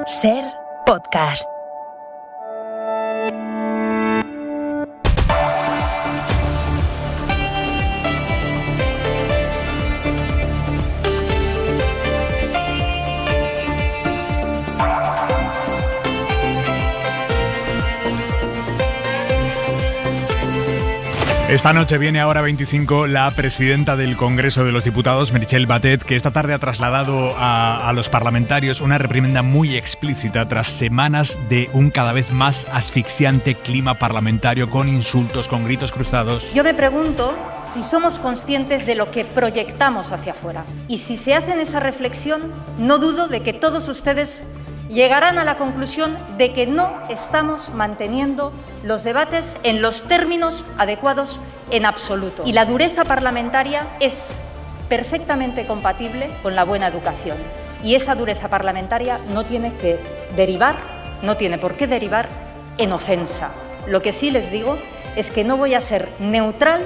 SER Podcast. Esta noche viene a hora 25 la presidenta del Congreso de los Diputados, Meritxell Batet, que esta tarde ha trasladado a los parlamentarios una reprimenda muy explícita tras semanas de un cada vez más asfixiante clima parlamentario con insultos, con gritos cruzados. Yo me pregunto si somos conscientes de lo que proyectamos hacia afuera. Y si se hacen esa reflexión, no dudo de que todos ustedes llegarán a la conclusión de que no estamos manteniendo los debates en los términos adecuados en absoluto. Y la dureza parlamentaria es perfectamente compatible con la buena educación. Y esa dureza parlamentaria no tiene por qué derivar en ofensa. Lo que sí les digo es que no voy a ser neutral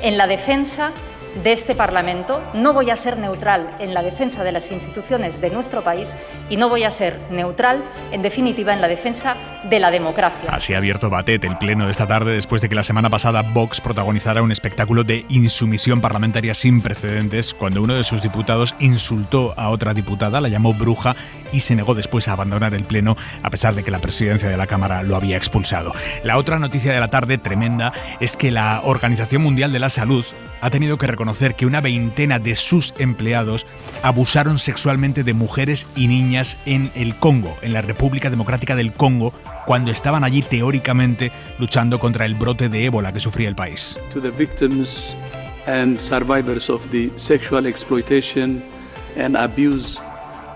en la defensa de este Parlamento, no voy a ser neutral en la defensa de las instituciones de nuestro país y no voy a ser neutral, en definitiva, en la defensa de la democracia. Así ha abierto Batet el pleno de esta tarde después de que la semana pasada Vox protagonizara un espectáculo de insumisión parlamentaria sin precedentes cuando uno de sus diputados insultó a otra diputada, la llamó bruja y se negó después a abandonar el pleno a pesar de que la presidencia de la Cámara lo había expulsado. La otra noticia de la tarde, tremenda, es que la Organización Mundial de la Salud ha tenido que reconocer que una veintena de sus empleados abusaron sexualmente de mujeres y niñas en el Congo, en la República Democrática del Congo, cuando estaban allí teóricamente luchando contra el brote de ébola que sufría el país. To the victims and survivors of the sexual exploitation and abuse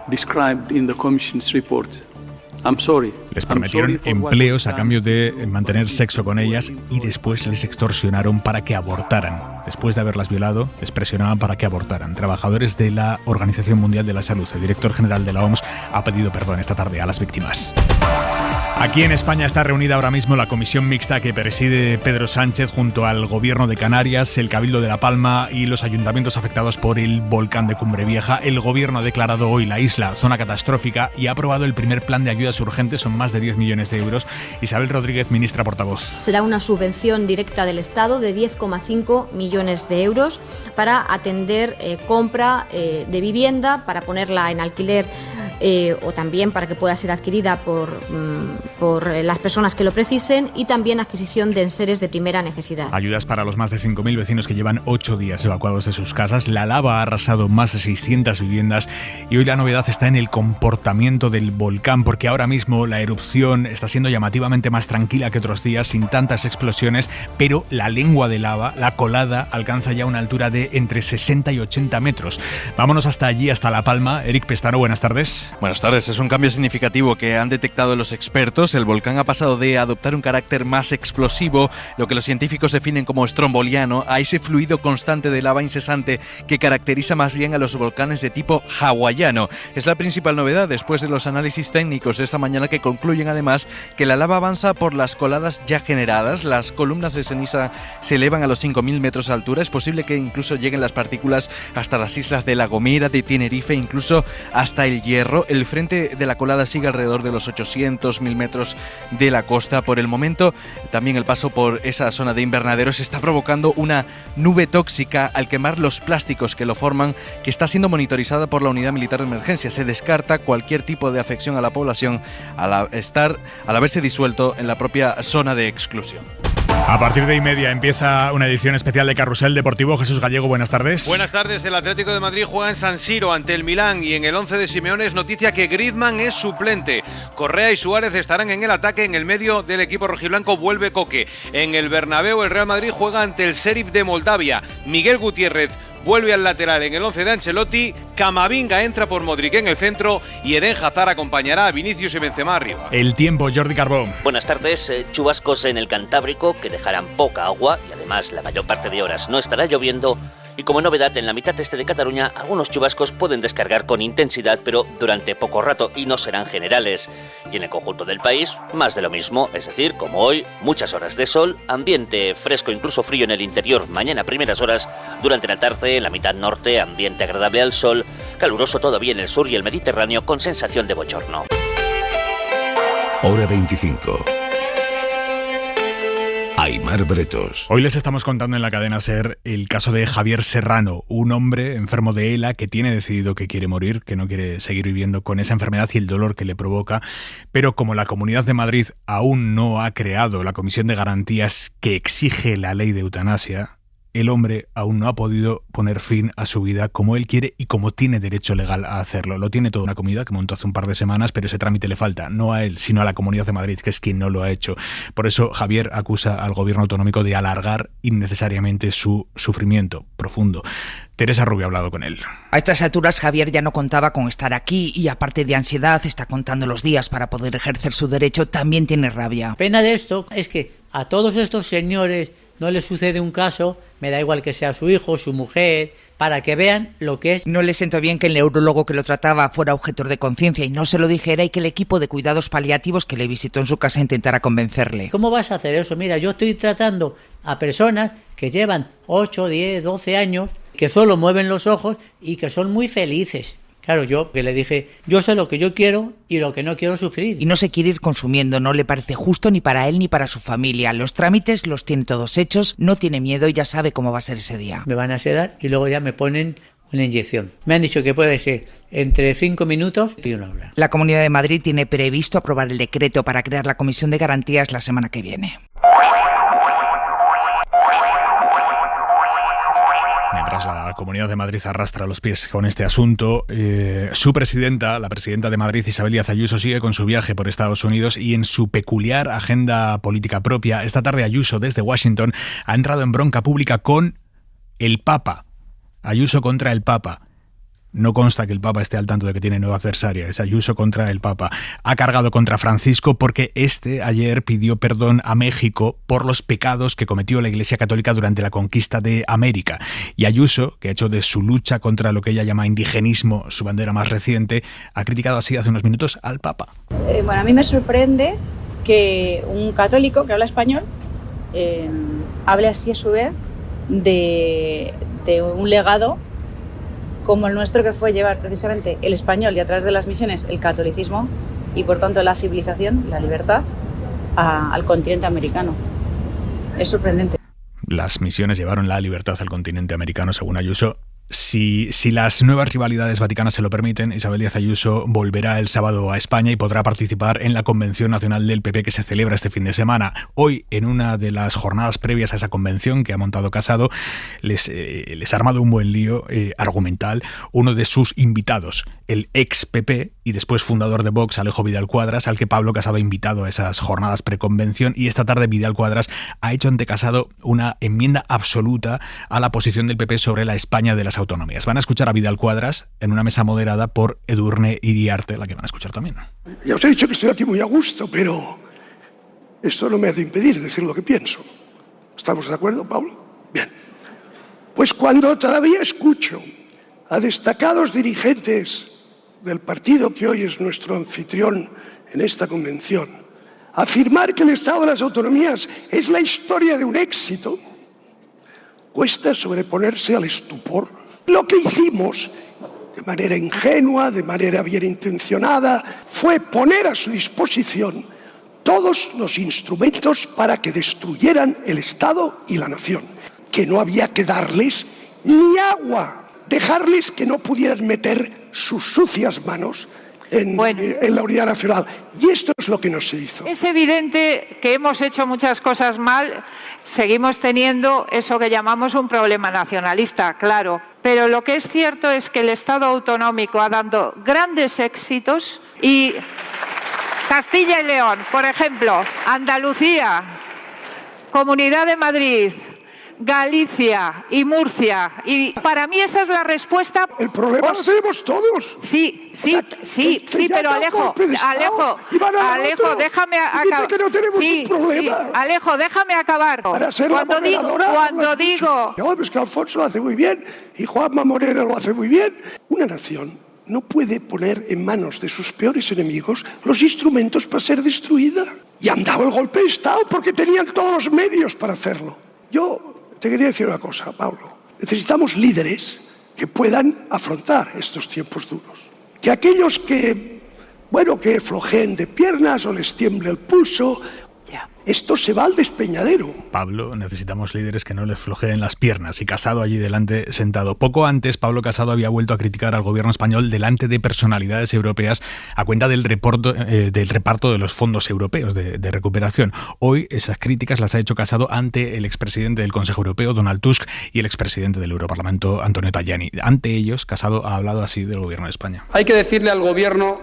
described in the Commission's report. I'm sorry. Les prometieron empleos a cambio de mantener sexo con ellas y después les extorsionaron para que abortaran. Después de haberlas violado, les presionaban para que abortaran. Trabajadores de la Organización Mundial de la Salud, el director general de la OMS, ha pedido perdón esta tarde a las víctimas. Aquí en España está reunida ahora mismo la comisión mixta que preside Pedro Sánchez junto al Gobierno de Canarias, el Cabildo de La Palma y los ayuntamientos afectados por el volcán de Cumbre Vieja. El Gobierno ha declarado hoy la isla zona catastrófica y ha aprobado el primer plan de ayudas urgentes, son más de 10 millones de euros. Isabel Rodríguez, ministra portavoz. Será una subvención directa del Estado de 10,5 millones de euros para atender compra de vivienda, para ponerla en alquiler o también para que pueda ser adquirida por las personas que lo precisen y también adquisición de enseres de primera necesidad. Ayudas para los más de 5.000 vecinos que llevan 8 días evacuados de sus casas. La lava ha arrasado más de 600 viviendas y hoy la novedad está en el comportamiento del volcán, porque ahora mismo la erupción está siendo llamativamente más tranquila que otros días, sin tantas explosiones, pero la lengua de lava, la colada, alcanza ya una altura de entre 60 y 80 metros. Vámonos hasta allí, hasta La Palma. Eric Pestano, buenas tardes. Buenas tardes. Es un cambio significativo que han detectado los expertos. El volcán ha pasado de adoptar un carácter más explosivo, lo que los científicos definen como estromboliano, a ese fluido constante de lava incesante que caracteriza más bien a los volcanes de tipo hawaiano. Es la principal novedad después de los análisis técnicos de esta mañana, que concluyen además que la lava avanza por las coladas ya generadas. Las columnas de ceniza se elevan a los 5.000 metros de altura. Es posible que incluso lleguen las partículas hasta las islas de La Gomera, de Tenerife, incluso hasta El Hierro. El frente de la colada sigue alrededor de los 800.000 metros de la costa. Por el momento, también el paso por esa zona de invernaderos está provocando una nube tóxica al quemar los plásticos que lo forman, que está siendo monitorizada por la Unidad Militar de Emergencia. Se descarta cualquier tipo de afección a la población al haberse disuelto en la propia zona de exclusión. A partir de 1:30 empieza una edición especial de Carrusel Deportivo. Jesús Gallego, buenas tardes. Buenas tardes. El Atlético de Madrid juega en San Siro ante el Milán y en el 11 de Simeone es noticia que Griezmann es suplente. Correa y Suárez estarán en el ataque. En el medio del equipo rojiblanco vuelve Coque. En el Bernabéu el Real Madrid juega ante el Sheriff de Moldavia. Miguel Gutiérrez vuelve al lateral en el 11 de Ancelotti. Camavinga entra por Modric en el centro y Eden Hazard acompañará a Vinicius y Benzema arriba. El tiempo, Jordi Carbó. Buenas tardes. Chubascos en el Cantábrico que dejarán poca agua y además la mayor parte de horas no estará lloviendo. Y como novedad, en la mitad este de Cataluña, algunos chubascos pueden descargar con intensidad, pero durante poco rato y no serán generales. Y en el conjunto del país, más de lo mismo, es decir, como hoy, muchas horas de sol, ambiente fresco, incluso frío en el interior, mañana primeras horas, durante la tarde, en la mitad norte, ambiente agradable al sol, caluroso todavía en el sur y el Mediterráneo con sensación de bochorno. Hora 25. Aimar Bretos. Hoy les estamos contando en la cadena SER el caso de Javier Serrano, un hombre enfermo de ELA que tiene decidido que quiere morir, que no quiere seguir viviendo con esa enfermedad y el dolor que le provoca, pero como la Comunidad de Madrid aún no ha creado la comisión de garantías que exige la ley de eutanasia, el hombre aún no ha podido poner fin a su vida como él quiere y como tiene derecho legal a hacerlo. Lo tiene toda una comida que montó hace un par de semanas, pero ese trámite le falta, no a él, sino a la Comunidad de Madrid, que es quien no lo ha hecho. Por eso Javier acusa al gobierno autonómico de alargar innecesariamente su sufrimiento profundo. Teresa Rubio ha hablado con él. A estas alturas Javier ya no contaba con estar aquí y aparte de ansiedad está contando los días para poder ejercer su derecho, también tiene rabia. Pena de esto es que a todos estos señores no les sucede un caso, me da igual que sea su hijo, su mujer, para que vean lo que es. No le sentó bien que el neurólogo que lo trataba fuera objetor de conciencia y no se lo dijera y que el equipo de cuidados paliativos que le visitó en su casa intentara convencerle. ¿Cómo vas a hacer eso? Mira, yo estoy tratando a personas que llevan 8, 10, 12 años, que solo mueven los ojos y que son muy felices. Claro, yo que le dije, yo sé lo que yo quiero y lo que no quiero sufrir. Y no se quiere ir consumiendo, no le parece justo ni para él ni para su familia. Los trámites los tiene todos hechos, no tiene miedo y ya sabe cómo va a ser ese día. Me van a sedar y luego ya me ponen una inyección. Me han dicho que puede ser entre 5 minutos y 1 hora. La Comunidad de Madrid tiene previsto aprobar el decreto para crear la comisión de garantías la semana que viene. Mientras la Comunidad de Madrid arrastra los pies con este asunto, su presidenta, la presidenta de Madrid, Isabel Díaz Ayuso, sigue con su viaje por Estados Unidos y en su peculiar agenda política propia. Esta tarde Ayuso, desde Washington, ha entrado en bronca pública con el Papa. Ayuso contra el Papa. No consta que el Papa esté al tanto de que tiene nueva adversaria, es Ayuso contra el Papa. Ha cargado contra Francisco porque ayer pidió perdón a México por los pecados que cometió la Iglesia Católica durante la conquista de América. Y Ayuso, que ha hecho de su lucha contra lo que ella llama indigenismo su bandera más reciente, ha criticado así hace unos minutos al Papa. A mí me sorprende que un católico que habla español hable así a su vez de un legado como el nuestro, que fue llevar precisamente el español y a través de las misiones el catolicismo y por tanto la civilización, la libertad al continente americano. Es sorprendente. Las misiones llevaron la libertad al continente americano, según Ayuso. Si las nuevas rivalidades vaticanas se lo permiten, Isabel Díaz Ayuso volverá el sábado a España y podrá participar en la Convención Nacional del PP que se celebra este fin de semana. Hoy, en una de las jornadas previas a esa convención que ha montado Casado, les ha armado un buen lío argumental uno de sus invitados, el ex PP y después fundador de Vox, Alejo Vidal Cuadras, al que Pablo Casado ha invitado a esas jornadas preconvención, y esta tarde Vidal Cuadras ha hecho ante Casado una enmienda absoluta a la posición del PP sobre la España de las autonomías. Van a escuchar a Vidal Cuadras en una mesa moderada por Edurne Iriarte, la que van a escuchar también. Ya os he dicho que estoy aquí muy a gusto, pero esto no me hace impedir decir lo que pienso. ¿Estamos de acuerdo, Pablo? Bien. Pues cuando todavía escucho a destacados dirigentes del partido que hoy es nuestro anfitrión en esta convención afirmar que el Estado de las Autonomías es la historia de un éxito, cuesta sobreponerse al estupor. Lo que hicimos, de manera ingenua, de manera bien intencionada, fue poner a su disposición todos los instrumentos para que destruyeran el Estado y la nación, que no había que darles ni agua, dejarles que no pudieran meter sus sucias manos en la unidad nacional. Y esto es lo que no se hizo. Es evidente que hemos hecho muchas cosas mal, seguimos teniendo eso que llamamos un problema nacionalista, claro. Pero lo que es cierto es que el Estado autonómico ha dado grandes éxitos y Castilla y León, por ejemplo, Andalucía, Comunidad de Madrid, Galicia y Murcia. Y para mí esa es la respuesta. El problema lo tenemos todos. Sí, pero Alejo, déjame acabar. Que no tenemos un problema. Sí, Alejo, déjame acabar. Cuando digo... No, pues que Alfonso lo hace muy bien y Juanma Moreno lo hace muy bien. Una nación no puede poner en manos de sus peores enemigos los instrumentos para ser destruida. Y han dado el golpe de Estado porque tenían todos los medios para hacerlo. Yo te quería decir una cosa, Pablo. Necesitamos líderes que puedan afrontar estos tiempos duros. Que aquellos que bueno, que flojeen de piernas o les tiemble el pulso. Esto se va al despeñadero. Pablo, necesitamos líderes que no les flojeen las piernas. Y Casado allí delante sentado. Poco antes, Pablo Casado había vuelto a criticar al gobierno español delante de personalidades europeas a cuenta del reparto de los fondos europeos de recuperación. Hoy esas críticas las ha hecho Casado ante el expresidente del Consejo Europeo, Donald Tusk, y el expresidente del Europarlamento, Antonio Tajani. Ante ellos, Casado ha hablado así del gobierno de España. Hay que decirle al gobierno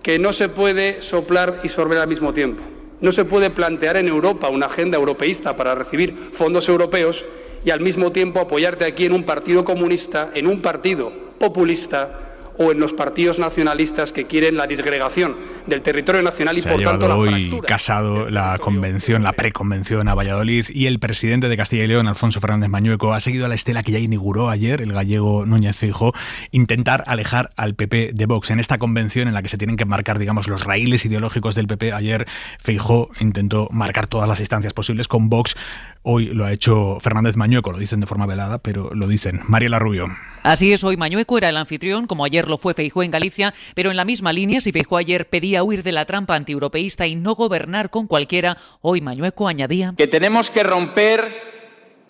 que no se puede soplar y sorber al mismo tiempo. No se puede plantear en Europa una agenda europeísta para recibir fondos europeos y al mismo tiempo apoyarte aquí en un partido comunista, en un partido populista o en los partidos nacionalistas que quieren la disgregación del territorio nacional y por tanto la fractura. Hoy Casado la preconvención a Valladolid, y el presidente de Castilla y León, Alfonso Fernández Mañueco, ha seguido a la estela que ya inauguró ayer el gallego Núñez Feijóo, intentar alejar al PP de Vox. En esta convención en la que se tienen que marcar, digamos, los raíles ideológicos del PP, ayer Feijóo intentó marcar todas las instancias posibles con Vox. Hoy lo ha hecho Fernández Mañueco, lo dicen de forma velada, pero lo dicen. Mariela Rubio. Así es, hoy Mañueco era el anfitrión, como ayer lo fue Feijóo en Galicia, pero en la misma línea, si Feijóo ayer pedía huir de la trampa antieuropeísta y no gobernar con cualquiera, hoy Mañueco añadía que tenemos que romper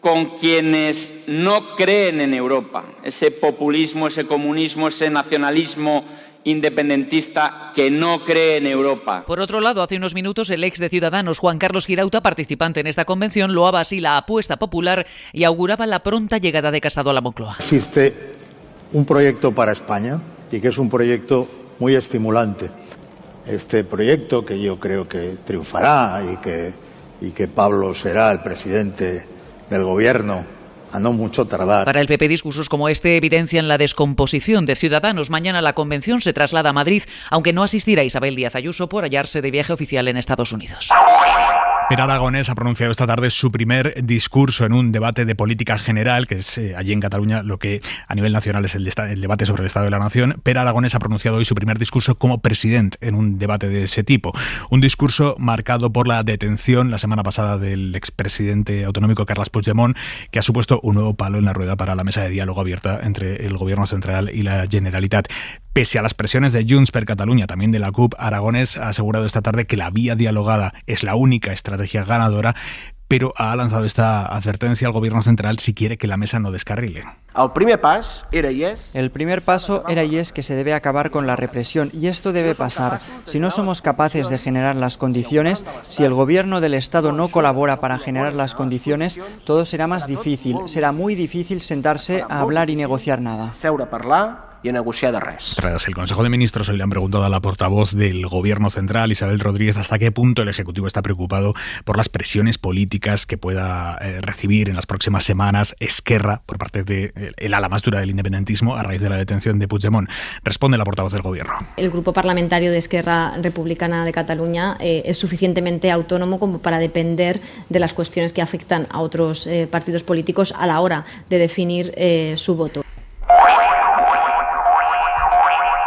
con quienes no creen en Europa, ese populismo, ese comunismo, ese nacionalismo independentista que no cree en Europa. Por otro lado, hace unos minutos el ex de Ciudadanos, Juan Carlos Girauta, participante en esta convención, loaba así la apuesta popular y auguraba la pronta llegada de Casado a la Moncloa. Existe un proyecto para España y que es un proyecto muy estimulante. Este proyecto que yo creo que triunfará y que Pablo será el presidente del gobierno a no mucho tardar. Para el PP, discursos como este evidencian la descomposición de Ciudadanos. Mañana la convención se traslada a Madrid, aunque no asistirá Isabel Díaz Ayuso por hallarse de viaje oficial en Estados Unidos. Per Aragonés ha pronunciado esta tarde su primer discurso en un debate de política general, que es allí en Cataluña lo que a nivel nacional es el debate sobre el Estado de la Nación. Per Aragonés ha pronunciado hoy su primer discurso como presidente en un debate de ese tipo. Un discurso marcado por la detención la semana pasada del expresidente autonómico Carles Puigdemont, que ha supuesto un nuevo palo en la rueda para la mesa de diálogo abierta entre el Gobierno central y la Generalitat. Pese a las presiones de Junts per Catalunya, también de la CUP, Aragonés ha asegurado esta tarde que la vía dialogada es la única estrategia ganadora, pero ha lanzado esta advertencia al Gobierno central si quiere que la mesa no descarrile. El primer paso era y es que se debe acabar con la represión, y esto debe pasar. Si no somos capaces de generar las condiciones, si el gobierno del Estado no colabora para generar las condiciones, todo será más difícil. Será muy difícil sentarse a hablar y negociar nada. Y a negociar de res. Tras el Consejo de Ministros, hoy le han preguntado a la portavoz del Gobierno central, Isabel Rodríguez, hasta qué punto el Ejecutivo está preocupado por las presiones políticas que pueda recibir en las próximas semanas Esquerra por parte del ala más dura del independentismo a raíz de la detención de Puigdemont. Responde la portavoz del Gobierno. El grupo parlamentario de Esquerra Republicana de Cataluña es suficientemente autónomo como para depender de las cuestiones que afectan a otros partidos políticos a la hora de definir su voto.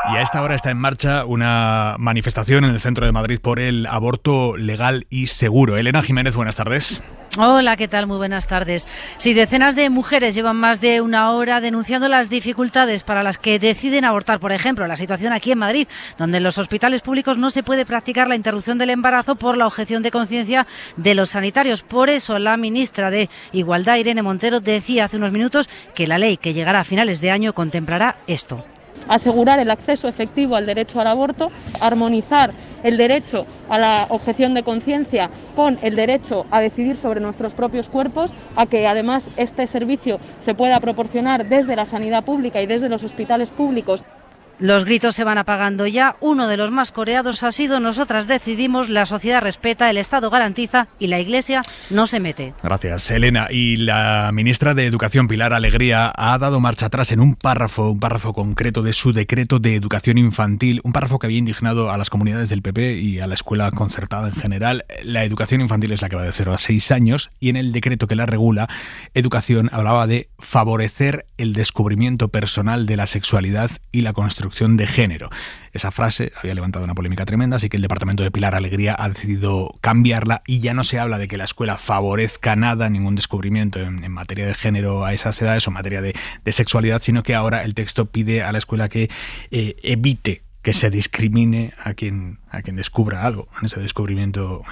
Y a esta hora está en marcha una manifestación en el centro de Madrid por el aborto legal y seguro. Elena Jiménez, buenas tardes. Hola, ¿qué tal? Muy buenas tardes. Sí, decenas de mujeres llevan más de una hora denunciando las dificultades para las que deciden abortar. Por ejemplo, la situación aquí en Madrid, donde en los hospitales públicos no se puede practicar la interrupción del embarazo por la objeción de conciencia de los sanitarios. Por eso, la ministra de Igualdad, Irene Montero, decía hace unos minutos que la ley que llegará a finales de año contemplará esto. Asegurar el acceso efectivo al derecho al aborto, armonizar el derecho a la objeción de conciencia con el derecho a decidir sobre nuestros propios cuerpos, a que además este servicio se pueda proporcionar desde la sanidad pública y desde los hospitales públicos. Los gritos se van apagando ya. Uno de los más coreados ha sido: nosotras decidimos, la sociedad respeta, el Estado garantiza y la Iglesia no se mete. Gracias, Elena. Y la ministra de Educación, Pilar Alegría, ha dado marcha atrás en un párrafo concreto de su decreto de educación infantil, un párrafo que había indignado a las comunidades del PP y a la escuela concertada en general. La educación infantil es la que va de 0 a 6 años y en el decreto que la regula, educación, hablaba de favorecer el descubrimiento personal de la sexualidad y la construcción de género. Esa frase había levantado una polémica tremenda, así que el departamento de Pilar Alegría ha decidido cambiarla y ya no se habla de que la escuela favorezca nada, ningún descubrimiento en materia de género a esas edades o en materia de sexualidad, sino que ahora el texto pide a la escuela que evite que se discrimine a quien descubra algo en ese descubrimiento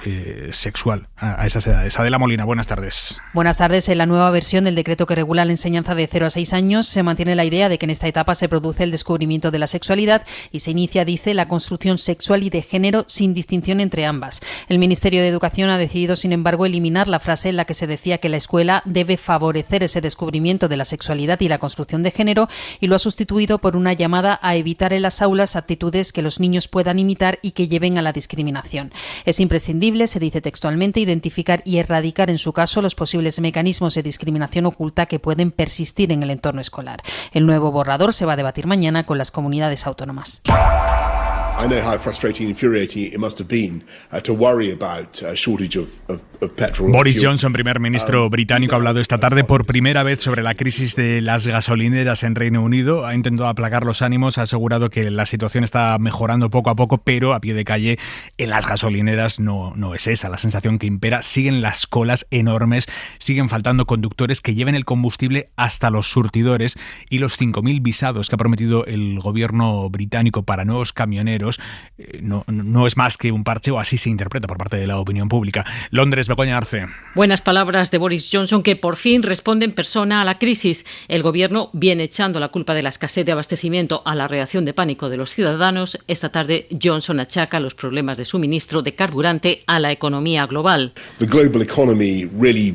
sexual a esas edades. Adela Molina, buenas tardes. Buenas tardes. En la nueva versión del decreto que regula la enseñanza de 0 a 6 años se mantiene la idea de que en esta etapa se produce el descubrimiento de la sexualidad y se inicia, dice, la construcción sexual y de género sin distinción entre ambas. El Ministerio de Educación ha decidido, sin embargo, eliminar la frase en la que se decía que la escuela debe favorecer ese descubrimiento de la sexualidad y la construcción de género y lo ha sustituido por una llamada a evitar en las aulas actitudes que los niños puedan imitar y que lleven a la discriminación. Es imprescindible, se dice textualmente, identificar y erradicar en su caso los posibles mecanismos de discriminación oculta que pueden persistir en el entorno escolar. El nuevo borrador se va a debatir mañana con las comunidades autónomas. I know how frustrating and infuriating it must have been to worry about a shortage of petrol. Boris Johnson, primer ministro británico, ha hablado esta tarde por primera vez sobre la crisis de las gasolineras en Reino Unido. Ha intentado aplacar los ánimos, ha asegurado que la situación está mejorando poco a poco, pero a pie de calle en las gasolineras no es esa la sensación que impera. Siguen las colas enormes, siguen faltando conductores que lleven el combustible hasta los surtidores y los 5.000 visados que ha prometido el gobierno británico para nuevos camioneros no es más que un parche, o así se interpreta por parte de la opinión pública. Londres, Begoña Arce. Buenas palabras de Boris Johnson, que por fin responde en persona a la crisis. El gobierno viene echando la culpa de la escasez de abastecimiento a la reacción de pánico de los ciudadanos. Esta tarde Johnson achaca los problemas de suministro de carburante a la economía global. The global economy really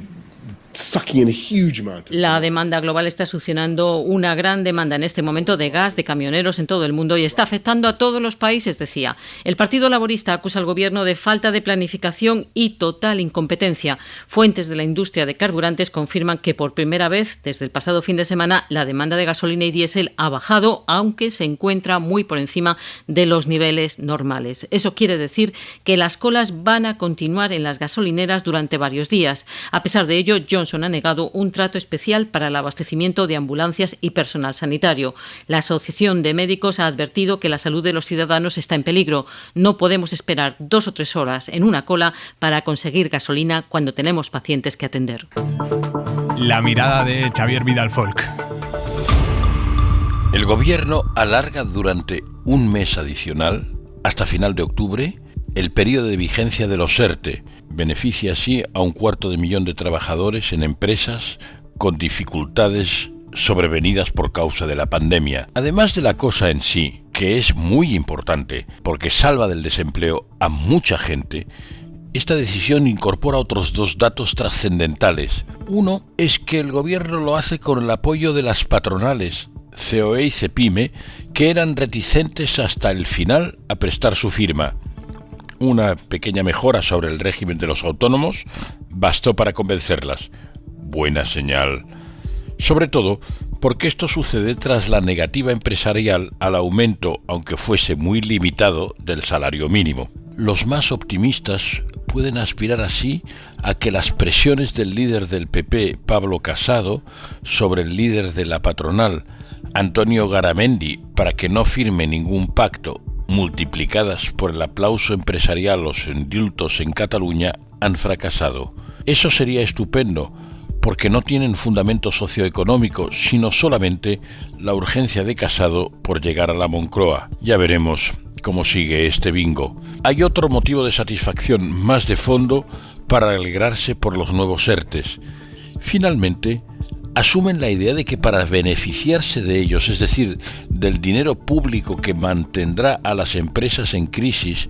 sucking in a huge amount. La demanda global está succionando una gran demanda en este momento de gas, de camioneros en todo el mundo y está afectando a todos los países, decía. El Partido Laborista acusa al gobierno de falta de planificación y total incompetencia. Fuentes de la industria de carburantes confirman que por primera vez desde el pasado fin de semana la demanda de gasolina y diésel ha bajado, aunque se encuentra muy por encima de los niveles normales. Eso quiere decir que las colas van a continuar en las gasolineras durante varios días. A pesar de ello, Johnson ha negado un trato especial para el abastecimiento de ambulancias y personal sanitario. La Asociación de Médicos ha advertido que la salud de los ciudadanos está en peligro. No podemos esperar 2 o 3 horas en una cola para conseguir gasolina cuando tenemos pacientes que atender. La mirada de Xavier Vidal-Folk. El gobierno alarga durante un mes adicional, hasta final de octubre, el periodo de vigencia de los ERTE. Beneficia así a 250.000 de trabajadores en empresas con dificultades sobrevenidas por causa de la pandemia. Además de la cosa en sí, que es muy importante porque salva del desempleo a mucha gente, esta decisión incorpora otros 2 datos trascendentales. Uno es que el gobierno lo hace con el apoyo de las patronales COE y CEPIME, que eran reticentes hasta el final a prestar su firma. Una pequeña mejora sobre el régimen de los autónomos bastó para convencerlas. Buena señal. Sobre todo porque esto sucede tras la negativa empresarial al aumento, aunque fuese muy limitado, del salario mínimo. Los más optimistas pueden aspirar así a que las presiones del líder del PP, Pablo Casado, sobre el líder de la patronal, Antonio Garamendi, para que no firme ningún pacto, multiplicadas por el aplauso empresarial o los indultos en Cataluña, han fracasado. Eso sería estupendo, porque no tienen fundamento socioeconómico, sino solamente la urgencia de Casado por llegar a la Moncloa. Ya veremos cómo sigue este bingo. Hay otro motivo de satisfacción más de fondo para alegrarse por los nuevos ERTES. Finalmente, asumen la idea de que para beneficiarse de ellos, es decir, del dinero público que mantendrá a las empresas en crisis,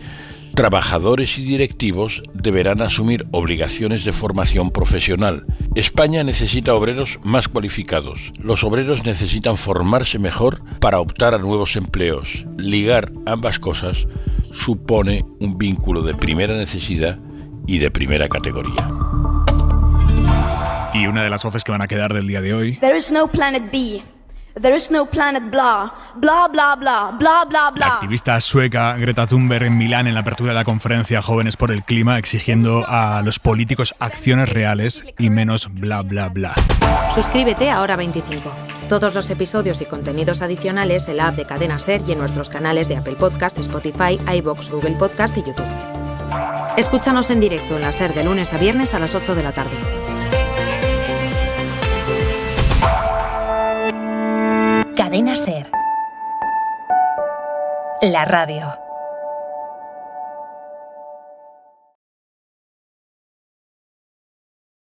trabajadores y directivos deberán asumir obligaciones de formación profesional. España necesita obreros más cualificados. Los obreros necesitan formarse mejor para optar a nuevos empleos. Ligar ambas cosas supone un vínculo de primera necesidad y de primera categoría. Y una de las voces que van a quedar del día de hoy. There is no planet B. There is no planet blah. Blah, blah, blah. Blah, blah, blah. La activista sueca Greta Thunberg en Milán en la apertura de la conferencia Jóvenes por el Clima, exigiendo a los políticos acciones reales y menos bla, bla, bla. Suscríbete a Hora 25. Todos los episodios y contenidos adicionales en la app de Cadena SER y en nuestros canales de Apple Podcast, Spotify, iVoox, Google Podcast y YouTube. Escúchanos en directo en la SER de lunes a viernes a las 8 de la tarde. Cadena SER. la radio.